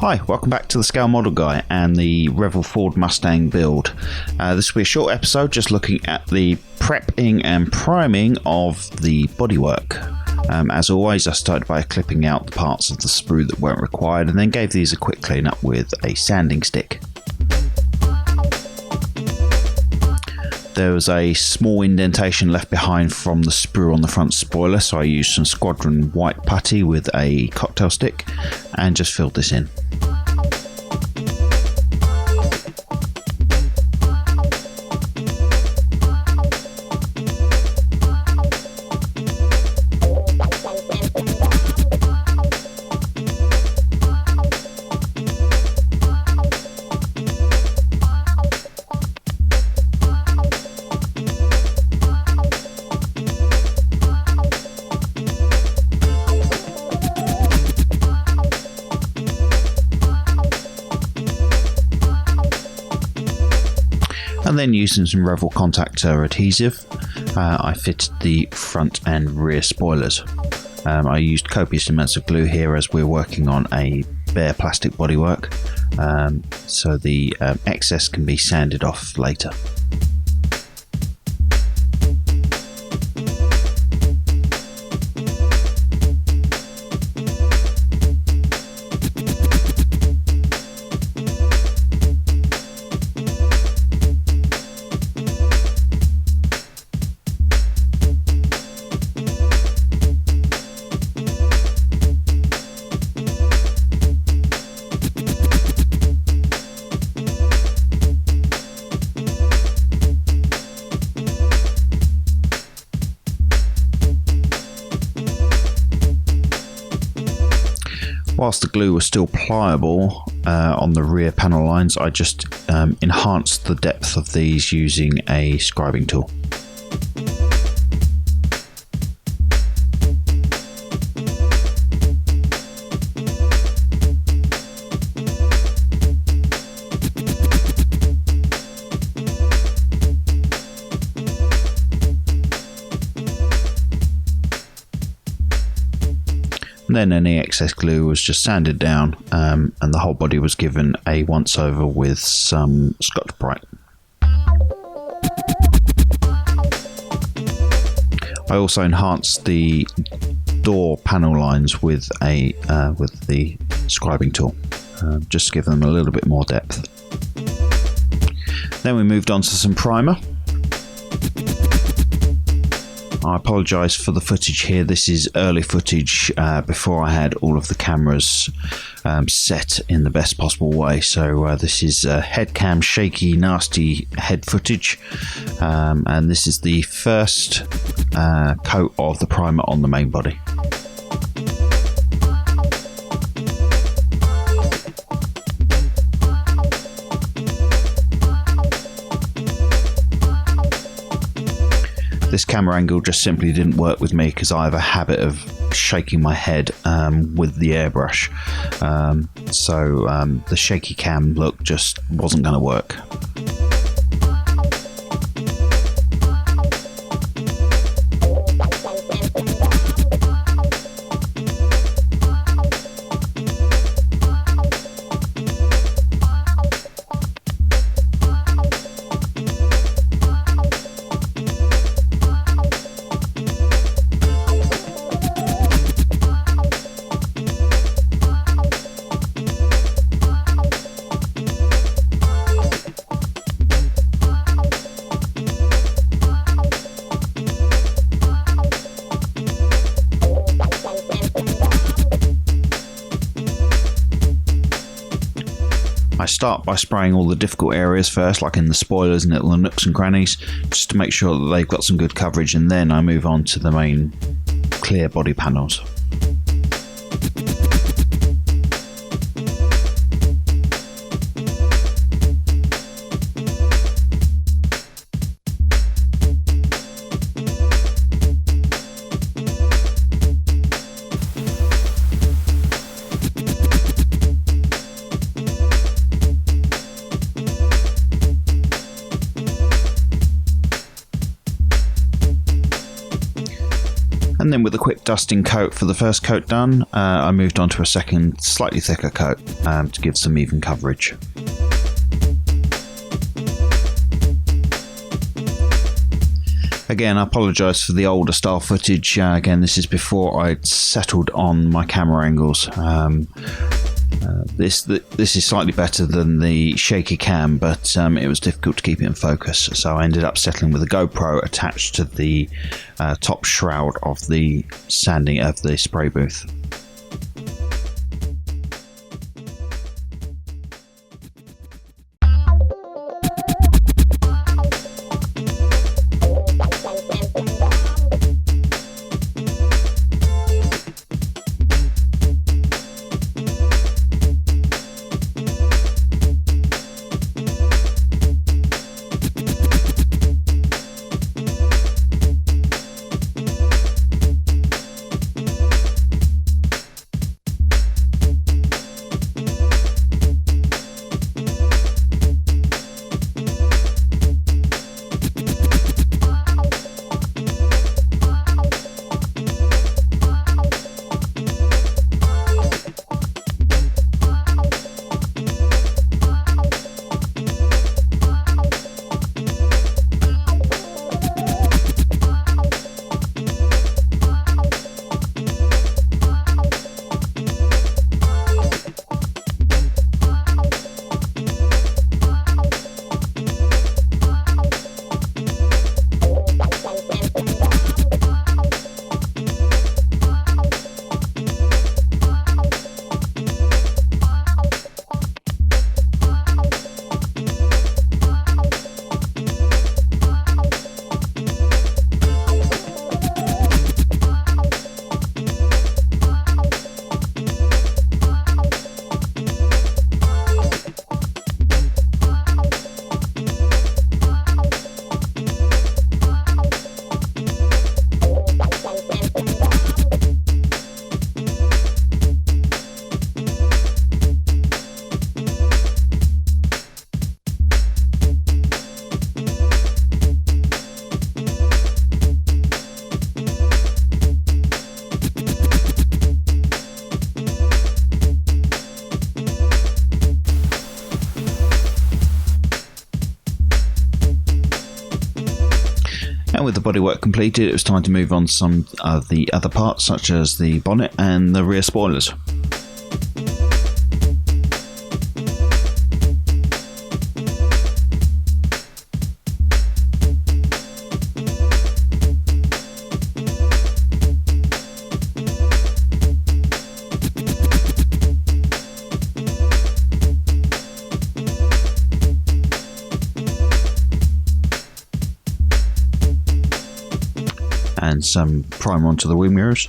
Hi, welcome back to the Scale Model Guy and the Revell Ford Mustang build. This will be a short episode just looking at the prepping and priming of the bodywork. As always, I started by clipping out the parts of the sprue that weren't required and then gave these a quick clean up with a sanding stick. There was a small indentation left behind from the sprue on the front spoiler, so I used some Squadron white putty with a cocktail stick and just filled this in. And then using some Revell contactor adhesive, I fitted the front and rear spoilers. I used copious amounts of glue here as we're working on a bare plastic bodywork, so the excess can be sanded off later. Whilst the glue was still pliable on the rear panel lines, I just enhanced the depth of these using a scribing tool. Then any excess glue was just sanded down, and the whole body was given a once over with some Scotch-Brite. I also enhanced the door panel lines with the scribing tool, just to give them a little bit more depth. Then we moved on to some primer. I apologise for the footage here. This is early footage before I had all of the cameras set in the best possible way. So this is head cam shaky, nasty head footage, and this is the first coat of the primer on the main body. This camera angle just simply didn't work with me because I have a habit of shaking my head with the airbrush. So the shaky cam look just wasn't going to work. I start by spraying all the difficult areas first, like in the spoilers and little nooks and crannies, just to make sure that they've got some good coverage, and then I move on to the main clear body panels. And then with a quick dusting coat for the first coat done, I moved on to a second, slightly thicker coat to give some even coverage. Again, I apologise for the older style footage. Again, this is before I'd settled on my camera angles. This is slightly better than the shaky cam, but it was difficult to keep it in focus, so I ended up settling with a GoPro attached to the top shroud of the sanding of the spray booth. And with the bodywork completed, it was time to move on to some of the other parts, such as the bonnet and the rear spoilers. And some primer onto the wing mirrors.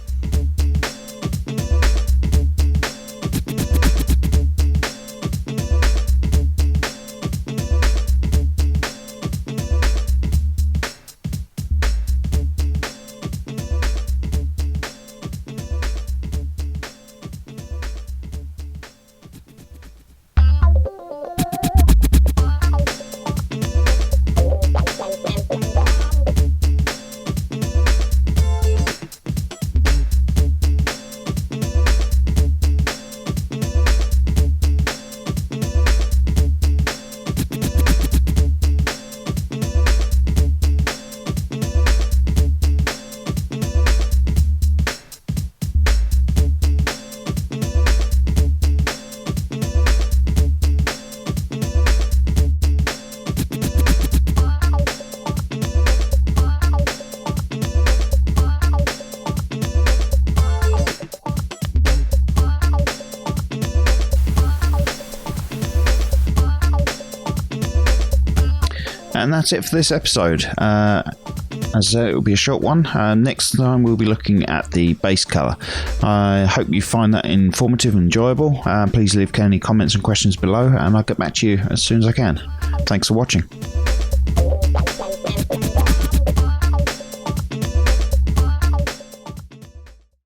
And that's it for this episode. As it will be a short one. Next time we'll be looking at the base colour. I hope you find that informative and enjoyable. Please leave any comments and questions below, and I'll get back to you as soon as I can. Thanks for watching.